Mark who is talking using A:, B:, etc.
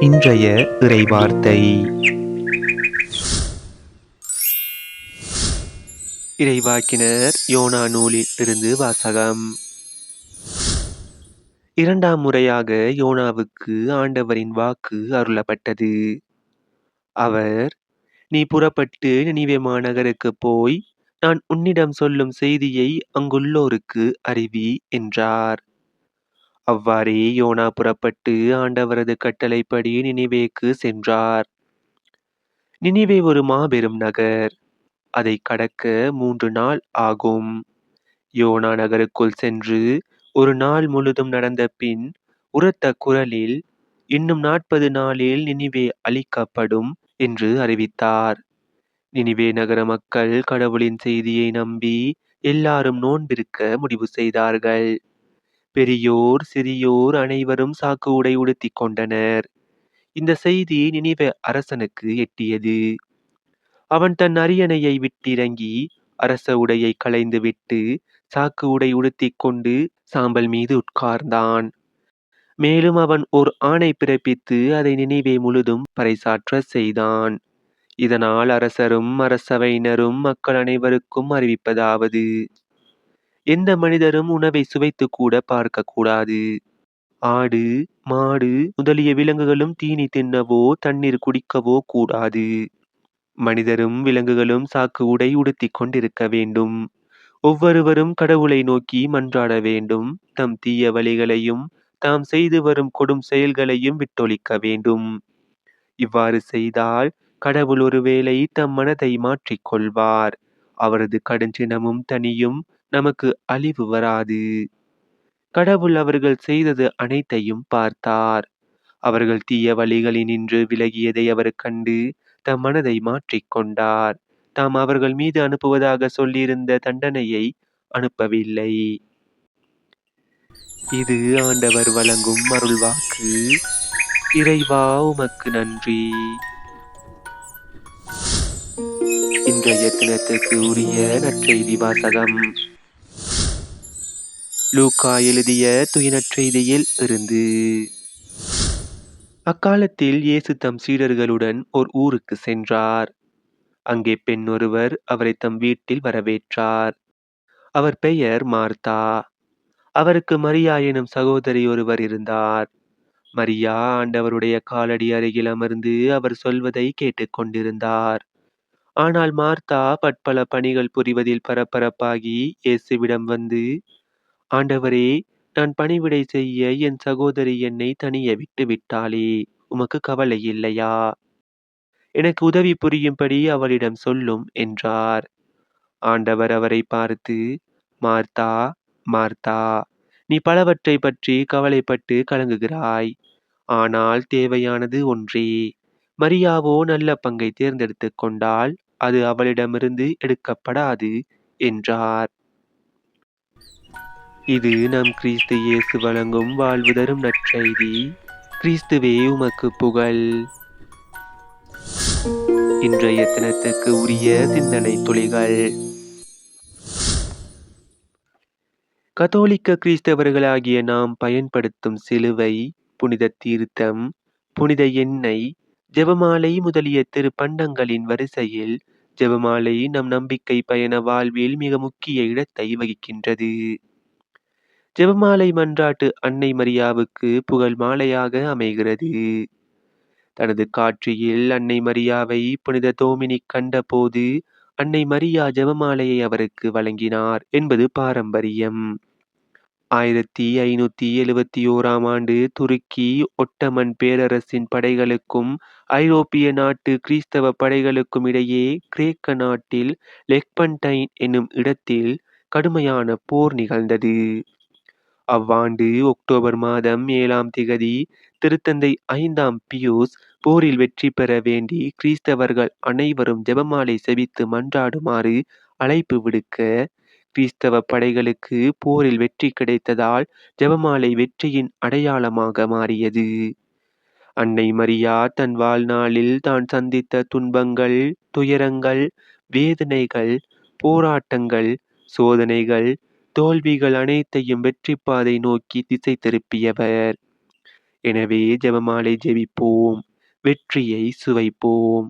A: இன்றைய இறைவார்த்தை. இறைவாக்கினர் யோனா நூலில் இருந்து வாசகம். 2ஆம் முறையாக யோனாவுக்கு ஆண்டவரின் வாக்கு அருளப்பட்டது. அவர், நீ புறப்பட்டு நினிவே மாநகருக்குப் போய் நான் உன்னிடம் சொல்லும் செய்தியை அங்குள்ளோருக்கு அறிவி என்றார். அவ்வாறே யோனா புறப்பட்டு ஆண்டவரது கட்டளைப்படி நினிவேக்கு சென்றார். நினிவே ஒரு மாபெரும் நகர். அதை கடக்க 3 நாள் ஆகும். யோனா நகருக்குள் சென்று ஒரு நாள் முழுதும் நடந்த பின் உரத்த குரலில், இன்னும் 40 நாளில் நினிவே அழிக்கப்படும் என்று அறிவித்தார். நினிவே நகர மக்கள் கடவுளின் செய்தியை நம்பி எல்லாரும் நோன்பிருக்க முடிவு செய்தார்கள். பெரியோர் சிறியோர் அனைவரும் சாக்கு உடை உடுத்திக் கொண்டனர். இந்த செய்தி நினிவே அரசனுக்கு எட்டியது. அவன் தன் அரியணையை விட்டிறங்கி அரச உடையை களைந்துவிட்டு சாக்கு உடை உடுத்திக் கொண்டு சாம்பல் மீது உட்கார்ந்தான். மேலும் அவன் ஓர் ஆணை பிறப்பித்து அதை நினிவே முழுதும் பறைசாற்ற செய்தான். இதனால் அரசரும் அரசவையினரும் மக்கள் அனைவருக்கும் அறிவிப்பதாவது: எந்த மனிதரும் உணவை சுவைத்து கூட பார்க்க கூடாது. ஆடு மாடு முதலிய விலங்குகளும் தீனி தின்னவோ தண்ணீர் குடிக்கவோ கூடாது. மனிதரும் விலங்குகளும் சாக்கு உடை உடுத்திக் கொண்டிருக்க வேண்டும். ஒவ்வொருவரும் கடவுளை நோக்கி மன்றாட வேண்டும். தம் தீய வழிகளையும் தாம் செய்து வரும் கொடும் செயல்களையும் விட்டொழிக்க வேண்டும். இவ்வாறு செய்தால் கடவுள் ஒருவேளை தம் மனதை மாற்றிக் கொள்வார். அவரது கடுஞ்சினமும் தனியும், நமக்கு அழிவு வராது. கடவுள் அவர்கள் செய்தது அனைத்தையும் பார்த்தார். அவர்கள் தீய வழிகளினின்று விலகியதை அவர் கண்டு தம் மனதை மாற்றிக் கொண்டார். தாம் அவர்கள் மீது அனுப்புவதாக சொல்லியிருந்த தண்டனையை அனுப்பவில்லை. இது ஆண்டவர் வழங்கும் அருள்வாக்கு. இறைவா, உமக்கு நன்றி. இன்றைய தினத்துக்கு உரிய நற்செய்தி வாசகம். லூக்கா எழுதிய தூய நற்செய்தியில் இருந்து. அக்காலத்தில் இயேசு தம் சீடர்களுடன் ஓர் ஊருக்கு சென்றார். அங்கே பெண் ஒருவர் அவரை தம் வீட்டில் வரவேற்றார். அவர் பெயர் மார்த்தா. அவருக்கு மரியா எனும் சகோதரி ஒருவர் இருந்தார். மரியா ஆண்டவருடைய காலடி அருகில் அமர்ந்து அவர் சொல்வதை கேட்டுக் கொண்டிருந்தார். ஆனால் மார்த்தா பற்பல பணிகள் புரிவதில் பரபரப்பாகி இயேசுவிடம் வந்து, ஆண்டவரே, நான் பணிவிடை செய்ய என் சகோதரி என்னை தனிய விட்டு விட்டாளே, உமக்கு கவலை இல்லையா? எனக்கு உதவி புரியும்படி அவளிடம் சொல்லும் என்றார். ஆண்டவர் அவரை பார்த்து, மார்த்தா மார்த்தா, நீ பலவற்றை பற்றி கவலைப்பட்டு கலங்குகிறாய். ஆனால் தேவையானது ஒன்றே. மரியாவோ நல்ல பங்கை தேர்ந்தெடுத்துக் கொண்டால் அது அவளிடமிருந்து எடுக்கப்படாது என்றார். இது நம் கிறிஸ்து இயேசு வழங்கும் வாழ்வு தரும் நற்செய்தி. கிறிஸ்துவே, உமக்கு புகழ். இன்றைய தினத்துக்கு உரிய சிந்தனை துளிகள். கத்தோலிக்க கிறிஸ்தவர்களாகிய நாம் பயன்படுத்தும் சிலுவை, புனித தீர்த்தம், புனித எண்ணெய், ஜெபமாலை முதலிய திருப்பண்டங்களின் வரிசையில் ஜெபமாலை நம் நம்பிக்கை பயண வாழ்வில் மிக முக்கிய இடத்தை வகிக்கின்றது. ஜெபமாலை மன்றாட்டு அன்னை மரியாவுக்கு புகழ் மாலையாக அமைகிறது. தனது காட்சியில் அன்னை மரியாவை புனித டோமினிக் கண்டபோது அன்னை மரியா ஜெபமாலையை அவருக்கு வழங்கினார் என்பது பாரம்பரியம். 1571ஆம் ஆண்டு துருக்கி ஒட்டமன் பேரரசின் படைகளுக்கும் ஐரோப்பிய நாட்டு கிறிஸ்தவ படைகளுக்கும் இடையே கிரேக்க நாட்டில் லெக்பண்டைன் என்னும் இடத்தில் கடுமையான போர் நிகழ்ந்தது. அவ்வாண்டு அக்டோபர் மாதம் 7ஆம் திகதி திருத்தந்தை 5ஆம் பியூஸ் போரில் வெற்றி பெற வேண்டி கிறிஸ்தவர்கள் அனைவரும் ஜெபமாலை செபித்து மன்றாடுமாறு அழைப்பு விடுக்க, கிறிஸ்தவ படைகளுக்கு போரில் வெற்றி கிடைத்ததால் ஜெபமாலை வெற்றியின் அடையாளமாக மாறியது. அன்னை மரியா தன் வாழ்நாளில் தான் சந்தித்த துன்பங்கள், துயரங்கள், வேதனைகள், போராட்டங்கள், சோதனைகள், தோல்விகள் அனைத்தையும் வெற்றி பாதை நோக்கி திசை திருப்பியவர். எனவே ஜெபமாலை ஜெபிப்போம். வெற்றியை சுவைப்போம்.